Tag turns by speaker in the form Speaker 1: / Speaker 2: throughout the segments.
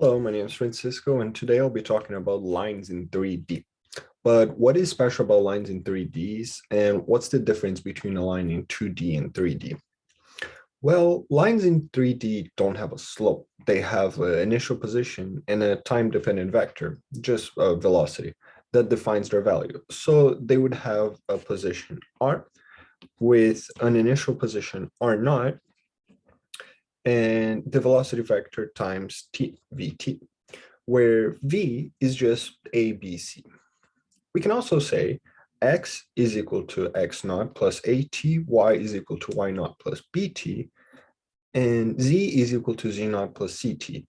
Speaker 1: Hello, my name is Francisco, and today I'll be talking about lines in 3D. But what is special about lines in 3Ds, and what's the difference between a line in 2D and 3D? Well, lines in 3D don't have a slope. They have an initial position and a time-dependent vector, just a velocity, that defines their value. So they would have a position r with an initial position r naught and the velocity vector times t, vt, where v is just a, b, c. We can also say x is equal to x naught plus at, y is equal to y naught plus bt, and z is equal to z naught plus ct.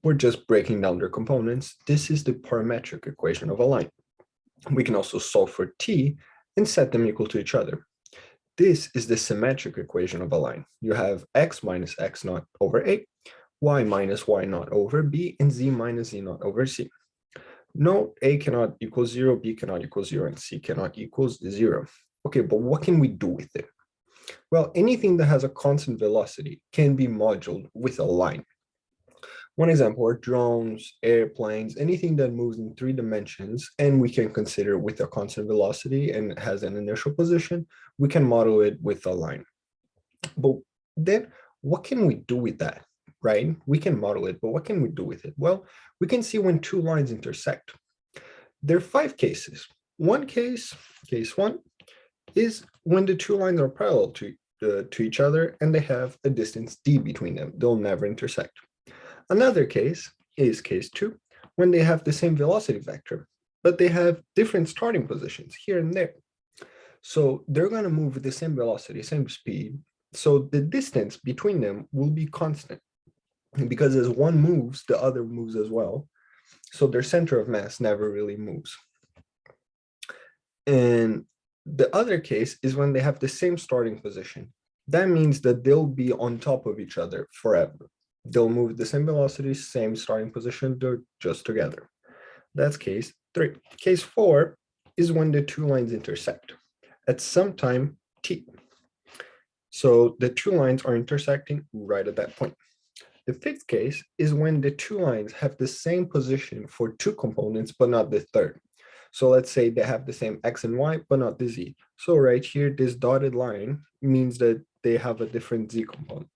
Speaker 1: We're just breaking down their components. This is the parametric equation of a line. We can also solve for t and set them equal to each other. This is the symmetric equation of a line. You have x minus x naught over a, y minus y naught over b, and z minus z naught over c. Note a cannot equal 0, b cannot equal 0, and c cannot equal 0. Okay, but what can we do with it? Well, anything that has a constant velocity can be moduled with a line. One example are drones, airplanes, anything that moves in 3 dimensions, and we can consider with a constant velocity and has an initial position, we can model it with a line. But then what can we do with that, right? We can model it, but what can we do with it? Well, we can see when two lines intersect. There are 5 cases. One case, case 1, is when the two lines are parallel to each other and they have a distance d between them. They'll never intersect. Another case is case 2, when they have the same velocity vector, but they have different starting positions here and there. So they're going to move with the same velocity, same speed. So the distance between them will be constant. And because as one moves, the other moves as well. So their center of mass never really moves. And the other case is when they have the same starting position. That means that they'll be on top of each other forever. They'll move the same velocity, same starting position, they're just together. That's case 3. Case 4 is when the two lines intersect at some time t. So the two lines are intersecting right at that point. The 5th case is when the two lines have the same position for 2 components, but not the third. So let's say they have the same x and y, but not the z. So right here, this dotted line means that they have a different z component.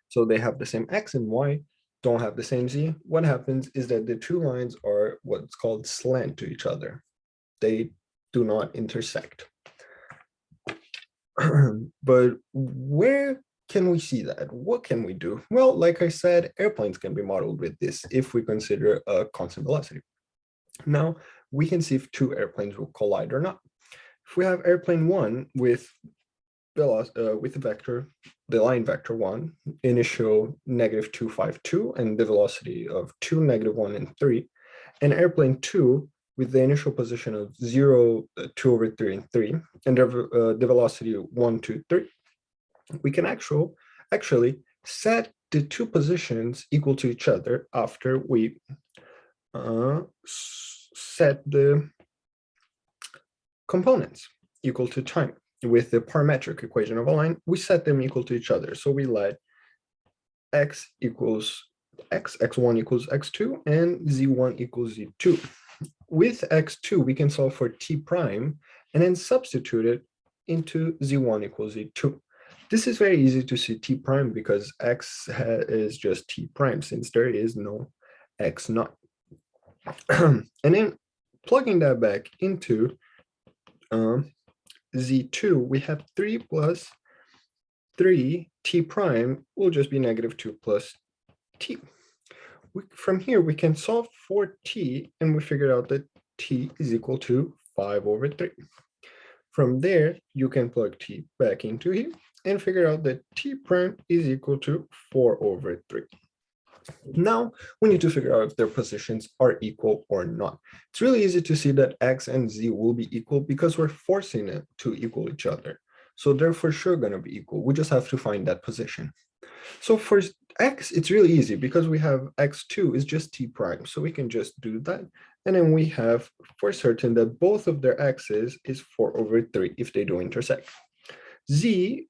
Speaker 1: So they have the same x and y, don't have the same z. What happens is that the two lines are what's called slant to each other. They do not intersect. But where can we see that? What can we do? Well, like I said, airplanes can be modeled with this if we consider a constant velocity. Now, we can see if two airplanes will collide or not. If we have airplane 1 with the vector, the line vector 1, initial -252, and the velocity of 2, -1, and 3, and airplane 2 with the initial position of 0, 2 over 3, and 3, and the velocity of 1, 2, 3, we can actually set the two positions equal to each other after we set the components equal to time. With the parametric equation of a line, we set them equal to each other. So we let x equals x, x1 equals x2, and z1 equals z2. With x2, we can solve for t prime and then substitute it into z1 equals z2. This is very easy to see t prime because x is just t prime since there is no x naught. And then plugging that back into z2, we have 3 plus 3 t prime will just be -2 plus t. From here, we can solve for t, and we figured out that t is equal to 5 over 3. From there, you can plug t back into here and figure out that t prime is equal to 4 over 3. Now, we need to figure out if their positions are equal or not. It's really easy to see that x and z will be equal because we're forcing it to equal each other. So they're for sure going to be equal. We just have to find that position. So for x, it's really easy because we have x2 is just t prime. So we can just do that. And then we have for certain that both of their x's is 4 over 3 if they do intersect. Z,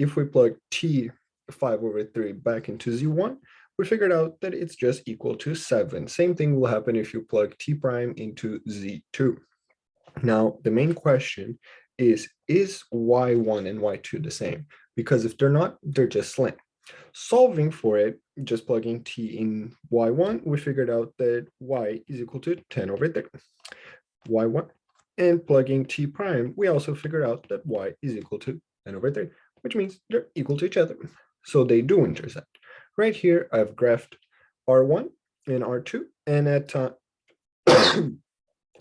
Speaker 1: if we plug t 5/3 back into Z1, we figured out that it's just equal to 7. Same thing will happen if you plug T prime into Z2. Now, the main question is Y1 and Y2 the same? Because if they're not, they're just slim. Solving for it, just plugging T in Y1, we figured out that Y is equal to 10/3. Y1, and plugging T prime, we also figured out that Y is equal to 10/3, which means they're equal to each other. So they do intersect. Right here, I've graphed R1 and R2, and at time,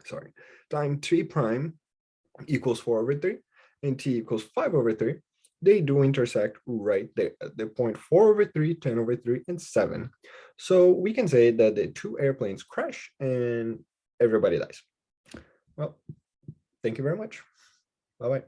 Speaker 1: sorry, time T prime equals 4/3 and T equals 5/3, they do intersect right there at the point 4/3, 10/3, and 7. So we can say that the two airplanes crash and everybody dies. Well, thank you very much. Bye-bye.